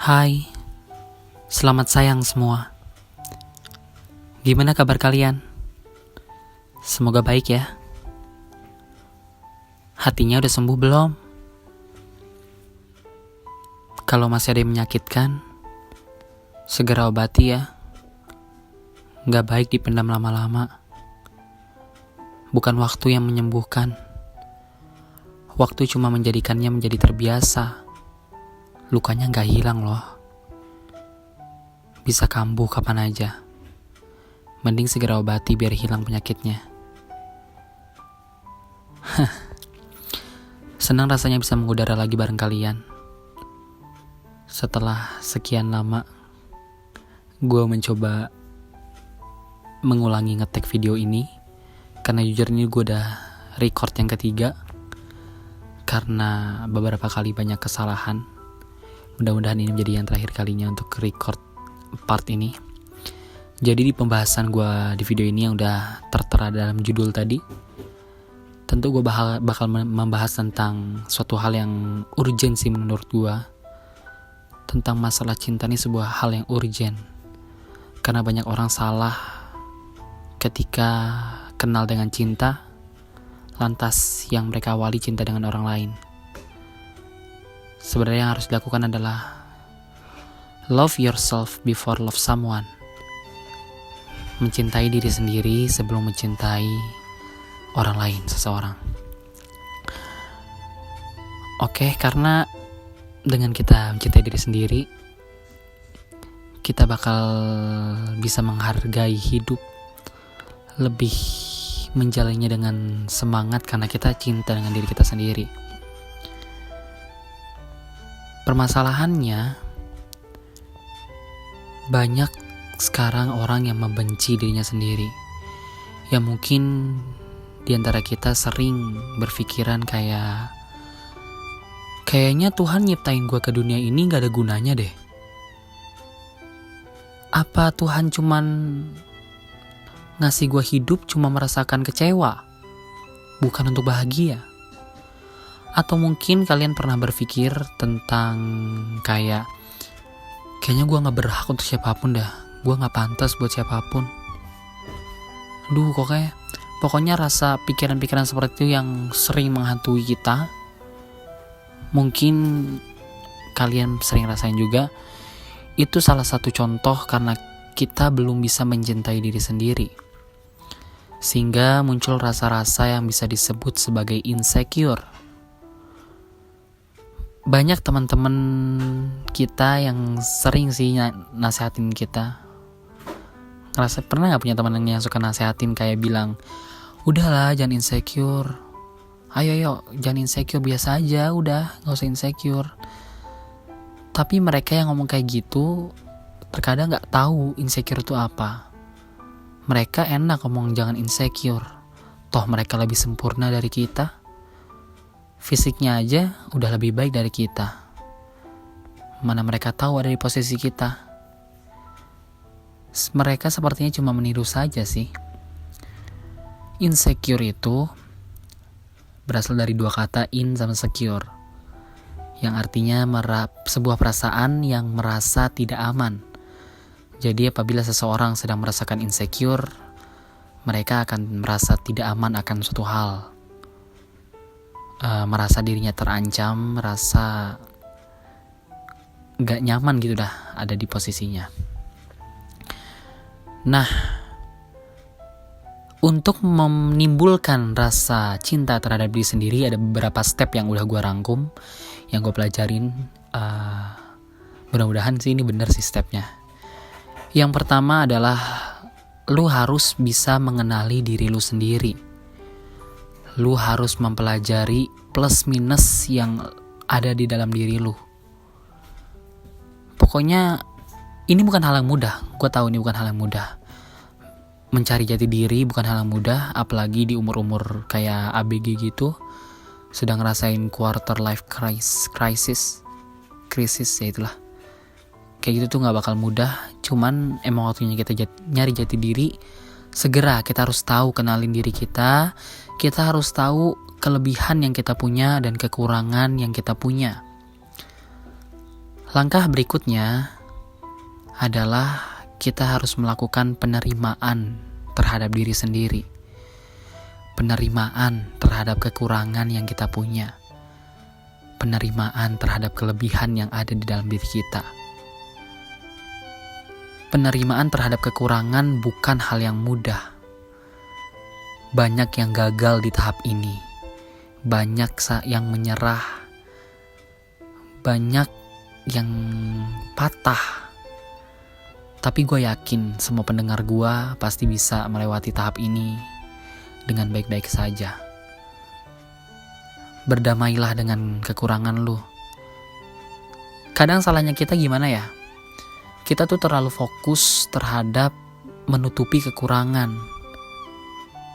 Hai, selamat sayang semua. Gimana kabar kalian? Semoga baik ya. Hatinya udah sembuh belum? Kalau masih ada yang menyakitkan, segera obati ya. Gak baik dipendam lama-lama. Bukan waktu yang menyembuhkan. Waktu cuma menjadikannya menjadi terbiasa. Lukanya gak hilang loh. Bisa kambuh kapan aja. Mending segera obati biar hilang penyakitnya. Senang rasanya bisa mengudara lagi bareng kalian. Setelah sekian lama, gue mencoba mengulangi ngetek video ini. Karena jujur ini gue udah record yang ketiga. Karena beberapa kali banyak kesalahan. Mudah-mudahan ini menjadi yang terakhir kalinya untuk record part ini. Jadi di pembahasan gue di video ini yang udah tertera dalam judul tadi, tentu gue bakal membahas tentang suatu hal yang urgen sih menurut gue. Tentang masalah cinta ini sebuah hal yang urgen. Karena banyak orang salah ketika kenal dengan cinta, lantas yang mereka awali cinta dengan orang lain. Sebenarnya yang harus dilakukan adalah love yourself before love someone. Mencintai diri sendiri sebelum mencintai orang lain, seseorang. Oke, karena dengan kita mencintai diri sendiri, kita bakal bisa menghargai hidup, lebih menjalannya dengan semangat karena kita cinta dengan diri kita sendiri. Permasalahannya, banyak sekarang orang yang membenci dirinya sendiri. Yang mungkin di antara kita sering berpikiran kayaknya Tuhan nyiptain gue ke dunia ini gak ada gunanya deh. Apa Tuhan cuman ngasih gue hidup cuma merasakan kecewa, bukan untuk bahagia? Atau mungkin kalian pernah berpikir tentang kayaknya gue gak berhak untuk siapapun dah. Gue gak pantas buat siapapun. Pokoknya rasa pikiran-pikiran seperti itu yang sering menghantui kita. Mungkin kalian sering rasain juga. Itu salah satu contoh karena kita belum bisa mencintai diri sendiri. Sehingga muncul rasa-rasa yang bisa disebut sebagai insecure. Banyak teman-teman kita yang sering sih nasehatin kita. Pernah gak punya teman yang suka nasehatin kayak bilang, udahlah jangan insecure. Ayo jangan insecure, biasa aja, udah gak usah insecure. Tapi mereka yang ngomong kayak gitu terkadang gak tahu insecure itu apa. Mereka enak ngomong jangan insecure. Toh mereka lebih sempurna dari kita. Fisiknya aja udah lebih baik dari kita. Mana mereka tahu ada di posisi kita. Mereka sepertinya cuma meniru saja sih. Insecure itu berasal dari dua kata in sama secure, yang artinya sebuah perasaan yang merasa tidak aman. Jadi apabila seseorang sedang merasakan insecure, mereka akan merasa tidak aman akan suatu hal. Merasa dirinya terancam, merasa gak nyaman gitu dah ada di posisinya. Nah, untuk menimbulkan rasa cinta terhadap diri sendiri ada beberapa step yang udah gue rangkum, yang gue pelajarin. Mudah-mudahan sih ini bener sih stepnya. Yang pertama adalah lu harus bisa mengenali diri lu sendiri. Lu harus mempelajari plus minus yang ada di dalam diri lu. Pokoknya ini bukan hal yang mudah. Gue tahu ini bukan hal yang mudah. Mencari jati diri bukan hal yang mudah, apalagi di umur-umur kayak ABG gitu, sedang ngerasain quarter life crisis ya itulah. Kayak gitu tuh gak bakal mudah. Cuman emang waktunya kita nyari jati diri. Segera kita harus tahu kenalin diri kita. Kita harus tahu kelebihan yang kita punya dan kekurangan yang kita punya. Langkah berikutnya adalah kita harus melakukan penerimaan terhadap diri sendiri. Penerimaan terhadap kekurangan yang kita punya. Penerimaan terhadap kelebihan yang ada di dalam diri kita. Penerimaan terhadap kekurangan bukan hal yang mudah. Banyak yang gagal di tahap ini. Banyak yang menyerah. Banyak yang patah. Tapi gue yakin semua pendengar gue pasti bisa melewati tahap ini dengan baik-baik saja. Berdamailah dengan kekurangan lu. Kadang salahnya kita gimana ya? Kita tuh terlalu fokus terhadap menutupi kekurangan.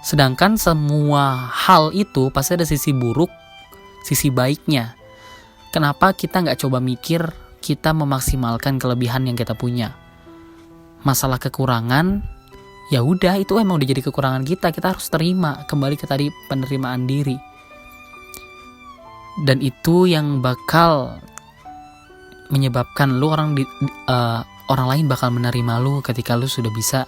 Sedangkan semua hal itu pasti ada sisi buruk, sisi baiknya. Kenapa kita gak coba mikir kita memaksimalkan kelebihan yang kita punya? Masalah kekurangan, ya udah itu emang udah jadi kekurangan kita harus terima. Kembali ke tadi penerimaan diri. Dan itu yang bakal menyebabkan lu orang lain bakal menerima lu ketika lu sudah bisa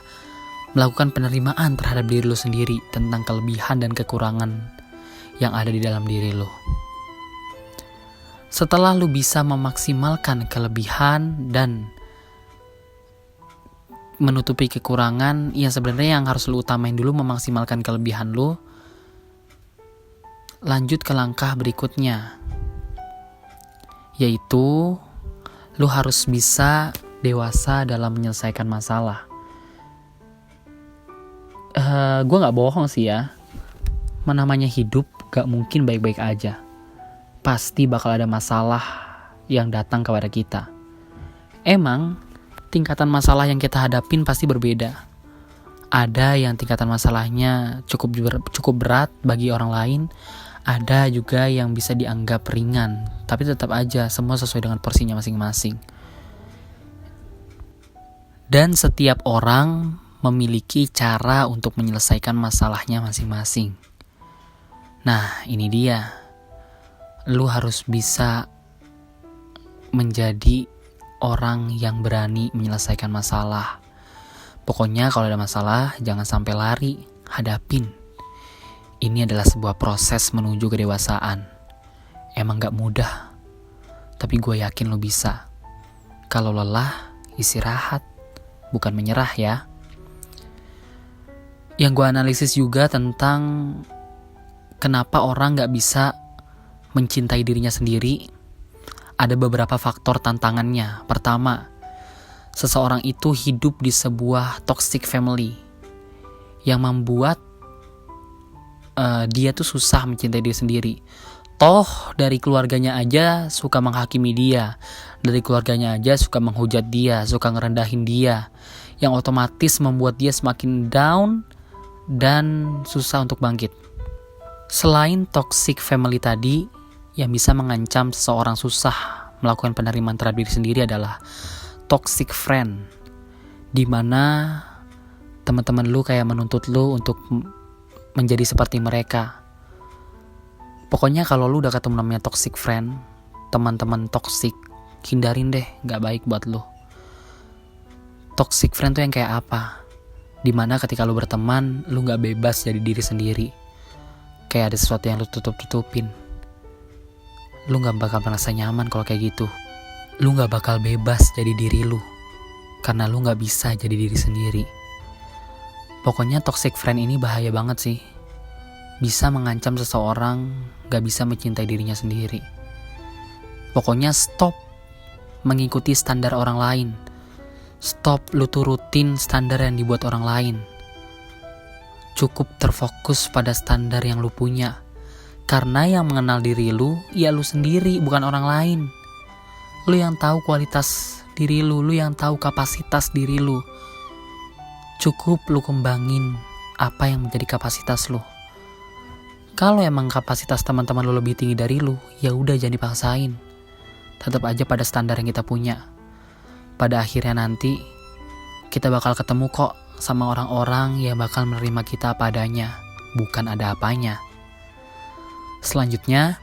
melakukan penerimaan terhadap diri lu sendiri tentang kelebihan dan kekurangan yang ada di dalam diri lu. Setelah lu bisa memaksimalkan kelebihan dan menutupi kekurangan, ya sebenarnya yang harus lu utamain dulu memaksimalkan kelebihan lu. Lanjut ke langkah berikutnya, yaitu lu harus bisa dewasa dalam menyelesaikan masalah. Gue gak bohong sih ya, namanya hidup gak mungkin baik-baik aja. Pasti bakal ada masalah yang datang kepada kita. Emang tingkatan masalah yang kita hadapin pasti berbeda. Ada yang tingkatan masalahnya cukup berat bagi orang lain. Ada juga yang bisa dianggap ringan. Tapi tetap aja semua sesuai dengan porsinya masing-masing. Dan setiap orang memiliki cara untuk menyelesaikan masalahnya masing-masing. Nah, ini dia. Lu harus bisa menjadi orang yang berani menyelesaikan masalah. Pokoknya kalau ada masalah, jangan sampai lari, hadapin. Ini adalah sebuah proses menuju kedewasaan. Emang gak mudah, tapi gue yakin lo bisa. Kalau lelah, istirahat, bukan menyerah ya. Yang gue analisis juga tentang kenapa orang gak bisa mencintai dirinya sendiri. Ada beberapa faktor tantangannya. Pertama, seseorang itu hidup di sebuah toxic family yang membuat dia tuh susah mencintai diri sendiri. Toh dari keluarganya aja suka menghakimi dia, dari keluarganya aja suka menghujat dia, suka ngerendahin dia, yang otomatis membuat dia semakin down dan susah untuk bangkit. Selain toxic family tadi, yang bisa mengancam seseorang susah melakukan penerimaan terhadap diri sendiri adalah toxic friend, dimana teman-teman lu kayak menuntut lu untuk menjadi seperti mereka. Pokoknya kalau lu udah ketemu namanya toxic friend, teman-teman toxic, hindarin deh, gak baik buat lu. Toxic friend tuh yang kayak apa? Dimana ketika lu berteman, lu gak bebas jadi diri sendiri. Kayak ada sesuatu yang lu tutup-tutupin. Lu gak bakal merasa nyaman kalau kayak gitu. Lu gak bakal bebas jadi diri lu, karena lu gak bisa jadi diri sendiri. Pokoknya toxic friend ini bahaya banget sih. Bisa mengancam seseorang gak bisa mencintai dirinya sendiri. Pokoknya stop mengikuti standar orang lain. Stop lu turutin standar yang dibuat orang lain. Cukup terfokus pada standar yang lu punya. Karena yang mengenal diri lu, ya lu sendiri, bukan orang lain. Lu yang tahu kualitas diri lu, lu yang tahu kapasitas diri lu. Cukup lu kembangin apa yang menjadi kapasitas lu. Kalau emang kapasitas teman-teman lu lebih tinggi dari lu, ya udah jangan dipaksain. Tetap aja pada standar yang kita punya. Pada akhirnya nanti kita bakal ketemu kok sama orang-orang yang bakal menerima kita apa adanya, bukan ada apanya. Selanjutnya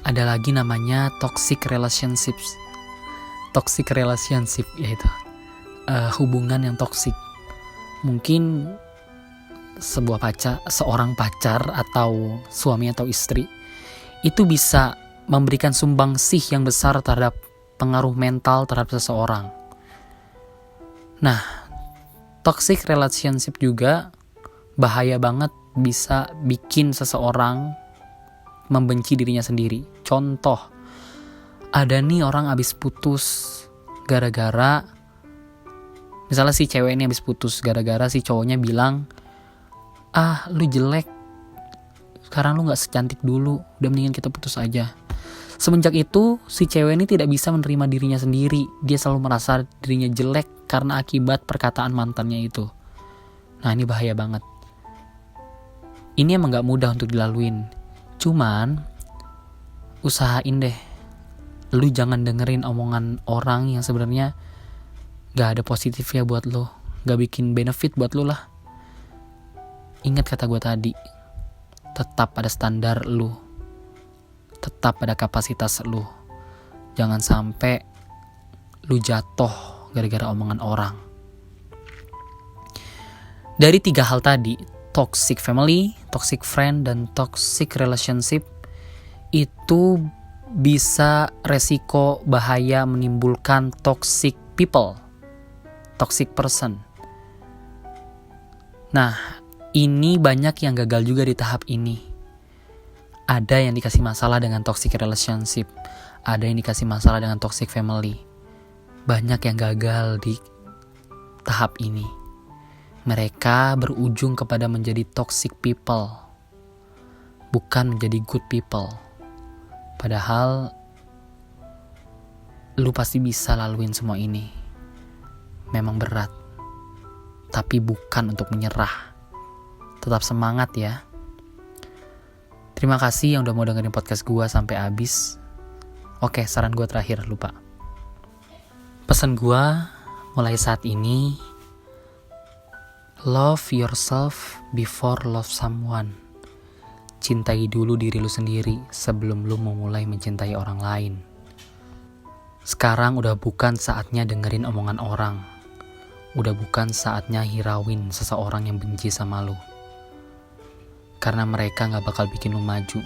ada lagi namanya toxic relationships. toxic relationship, yaitu hubungan yang toksik. Mungkin seorang pacar atau suami atau istri itu bisa memberikan sumbangsih yang besar terhadap pengaruh mental terhadap seseorang. Nah, toxic relationship juga bahaya banget, bisa bikin seseorang membenci dirinya sendiri. Contoh, ada nih orang abis putus gara-gara, misalnya si cewek ini abis putus gara-gara si cowoknya bilang, lu jelek, sekarang lu gak secantik dulu, udah mendingan kita putus aja. Semenjak itu si cewek ini tidak bisa menerima dirinya sendiri. Dia selalu merasa dirinya jelek karena akibat perkataan mantannya itu. Nah, ini bahaya banget. Ini emang gak mudah untuk dilaluin. Cuman usahain deh, lu jangan dengerin omongan orang yang sebenarnya gak ada positifnya buat lu, gak bikin benefit buat lu lah. Ingat kata gue tadi, tetap pada standar lu, tetap pada kapasitas lu. Jangan sampai lu jatuh gara-gara omongan orang. Dari 3 hal tadi, toxic family, toxic friend, dan toxic relationship, itu bisa resiko bahaya menimbulkan toxic people, toxic person. Nah, ini banyak yang gagal juga di tahap ini. Ada yang dikasih masalah dengan toxic relationship, ada yang dikasih masalah dengan toxic family. Banyak yang gagal di tahap ini. Mereka berujung kepada menjadi toxic people, bukan menjadi good people. Padahal lu pasti bisa laluin semua ini. Memang berat, tapi bukan untuk menyerah. Tetap semangat ya. Terima kasih yang udah mau dengerin podcast gue sampai habis. Oke, saran gue terakhir, lupa. Pesan gue mulai saat ini, love yourself before love someone. Cintai dulu diri lu sendiri sebelum lu memulai mencintai orang lain. Sekarang udah bukan saatnya dengerin omongan orang. Udah bukan saatnya hirauin seseorang yang benci sama lu. Karena mereka gak bakal bikin lu maju,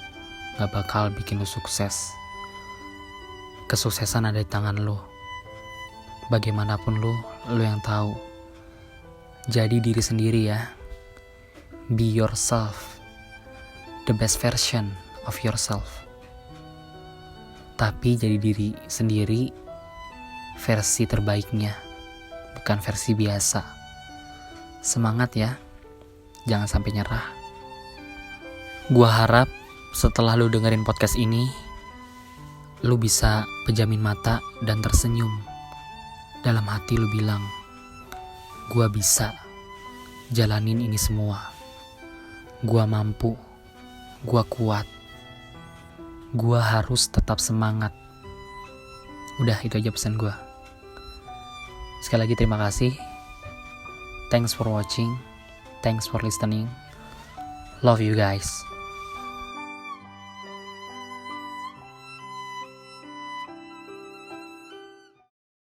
gak bakal bikin lu sukses. Kesuksesan ada di tangan lu. Bagaimanapun lu yang tahu. Jadi diri sendiri ya. Be yourself. The best version of yourself. Tapi jadi diri sendiri versi terbaiknya, bukan versi biasa. Semangat ya. Jangan sampai nyerah. Gua harap setelah lu dengerin podcast ini, lu bisa pejamin mata dan tersenyum. Dalam hati lu bilang, gua bisa jalanin ini semua. Gua mampu, gua kuat. Gua harus tetap semangat. Udah, itu aja pesan gua. Sekali lagi terima kasih. Thanks for watching. Thanks for listening. Love you guys.